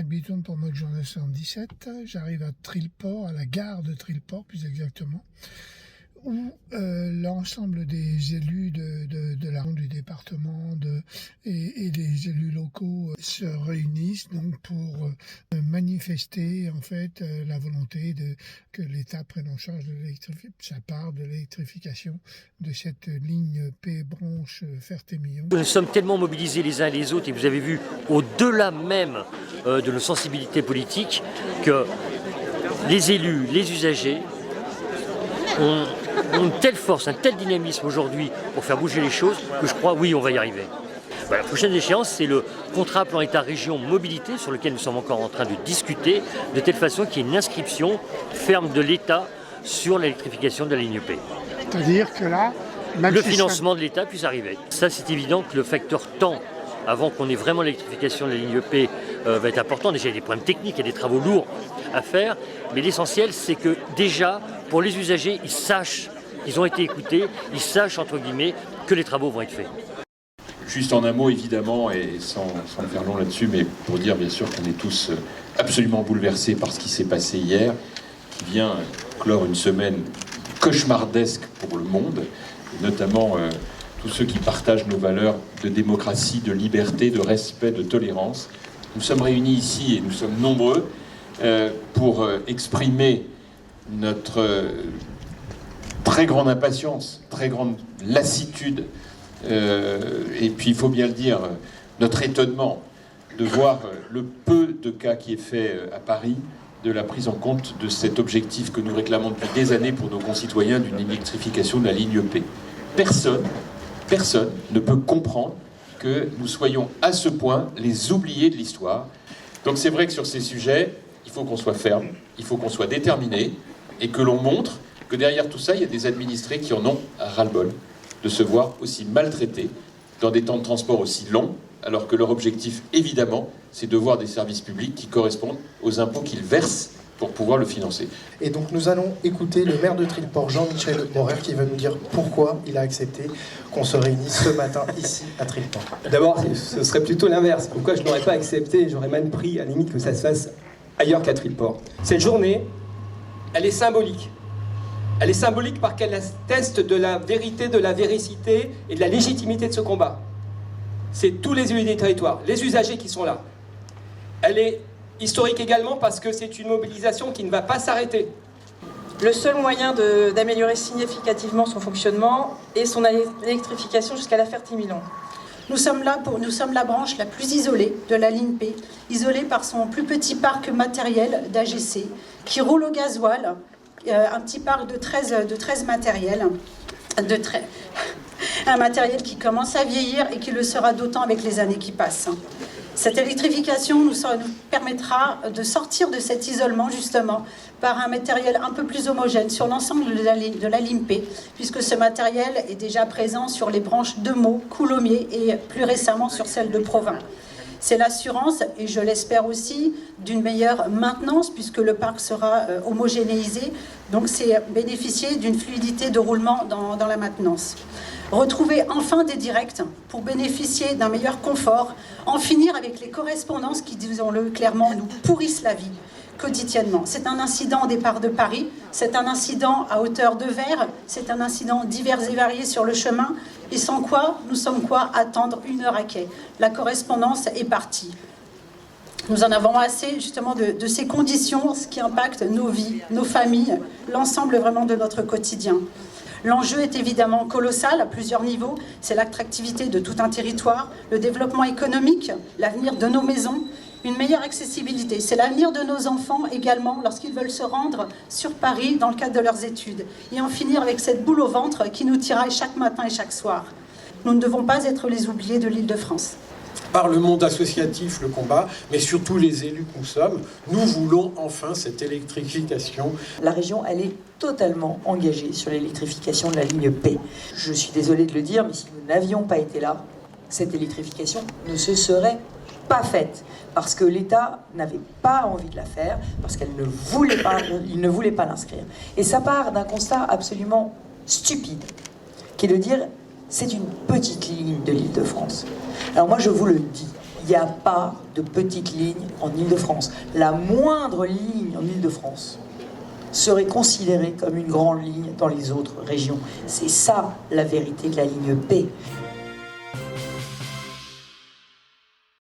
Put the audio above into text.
Fred Bitoun pour Mode Journal 77. J'arrive à Trillport, à la gare de Trillport plus exactement, où l'ensemble des élus de la du département et des élus locaux se réunissent donc pour manifester en fait la volonté que l'État prenne en charge sa part de l'électrification de cette ligne P branche Ferté-Millau. Nous sommes tellement mobilisés les uns et les autres, et vous avez vu au-delà même de nos sensibilités politiques que les élus, les usagers ont une telle force, un tel dynamisme aujourd'hui pour faire bouger les choses que je crois, oui, on va y arriver. La prochaine échéance, c'est le contrat plan État-région mobilité sur lequel nous sommes encore en train de discuter, de telle façon qu'il y ait une inscription ferme de l'État sur l'électrification de la ligne P. C'est-à-dire que là, le financement de l'État puisse arriver. Ça, c'est évident que le facteur temps, avant qu'on ait vraiment l'électrification de la ligne P, va être important. Déjà, il y a des problèmes techniques, il y a des travaux lourds à faire, mais l'essentiel, c'est que déjà, pour les usagers, ils sachent qu'ils ont été écoutés, ils sachent, entre guillemets, que les travaux vont être faits. Juste en un mot, évidemment, et sans faire long là-dessus, mais pour dire bien sûr qu'on est tous absolument bouleversés par ce qui s'est passé hier, qui vient clore une semaine cauchemardesque pour le monde, et notamment tous ceux qui partagent nos valeurs de démocratie, de liberté, de respect, de tolérance. Nous sommes réunis ici, et nous sommes nombreux, pour exprimer notre très grande impatience, très grande lassitude, et puis il faut bien le dire, notre étonnement de voir le peu de cas qui est fait à Paris de la prise en compte de cet objectif que nous réclamons depuis des années pour nos concitoyens d'une électrification de la ligne P. Personne ne peut comprendre que nous soyons à ce point les oubliés de l'histoire. Donc c'est vrai que sur ces sujets, il faut qu'on soit ferme, il faut qu'on soit déterminé, et que l'on montre que derrière tout ça, il y a des administrés qui en ont ras-le-bol de se voir aussi maltraités dans des temps de transport aussi longs, alors que leur objectif, évidemment, c'est de voir des services publics qui correspondent aux impôts qu'ils versent pour pouvoir le financer. Et donc nous allons écouter le maire de Trillport, Jean-Michel Morer, qui va nous dire pourquoi il a accepté qu'on se réunisse ce matin ici à Trillport. D'abord, ce serait plutôt l'inverse. Pourquoi je n'aurais pas accepté, j'aurais même pris à la limite que ça se fasse ailleurs qu'à Trillport. Cette journée, elle est symbolique. Elle est symbolique parce qu'elle atteste de la vérité, de la véracité et de la légitimité de ce combat. C'est tous les élus des territoires, les usagers qui sont là. Elle est historique également parce que c'est une mobilisation qui ne va pas s'arrêter. Le seul moyen d'améliorer significativement son fonctionnement est son électrification jusqu'à la Ferté-Millau. Nous sommes la branche la plus isolée de la ligne P, isolée par son plus petit parc matériel d'AGC, qui roule au gasoil, un petit parc de 13 matériels, un matériel qui commence à vieillir et qui le sera d'autant avec les années qui passent. Cette électrification nous permettra de sortir de cet isolement justement par un matériel un peu plus homogène sur l'ensemble de la ligne P, puisque ce matériel est déjà présent sur les branches de Meaux, Coulommiers et plus récemment sur celle de Provins. C'est l'assurance, et je l'espère aussi, d'une meilleure maintenance, puisque le parc sera homogénéisé. Donc c'est bénéficier d'une fluidité de roulement dans la maintenance. Retrouver enfin des directs pour bénéficier d'un meilleur confort, en finir avec les correspondances qui, disons-le clairement, nous pourrissent la vie quotidiennement. C'est un incident au départ de Paris, c'est un incident à hauteur de verre, c'est un incident divers et variés sur le chemin, et sans quoi, nous sommes quoi attendre une heure à quai. La correspondance est partie. Nous en avons assez justement de ces conditions, ce qui impacte nos vies, nos familles, l'ensemble vraiment de notre quotidien. L'enjeu est évidemment colossal à plusieurs niveaux. C'est l'attractivité de tout un territoire, le développement économique, l'avenir de nos maisons, une meilleure accessibilité. C'est l'avenir de nos enfants également lorsqu'ils veulent se rendre sur Paris dans le cadre de leurs études. Et en finir avec cette boule au ventre qui nous tiraille chaque matin et chaque soir. Nous ne devons pas être les oubliés de l'Île-de-France. Par le monde associatif, le combat, mais surtout les élus que nous sommes, nous voulons enfin cette électrification. La région, elle est totalement engagée sur l'électrification de la ligne P. Je suis désolée de le dire, mais si nous n'avions pas été là, cette électrification ne se serait pas faite. Parce que l'État n'avait pas envie de la faire, parce qu'il ne voulait pas l'inscrire. Et ça part d'un constat absolument stupide, qui est de dire c'est une petite ligne de l'Île-de-France. Alors moi je vous le dis, Il n'y a pas de petite ligne en Île-de-France. La moindre ligne en Île-de-France serait considérée comme une grande ligne dans les autres régions. C'est ça la vérité de la ligne P.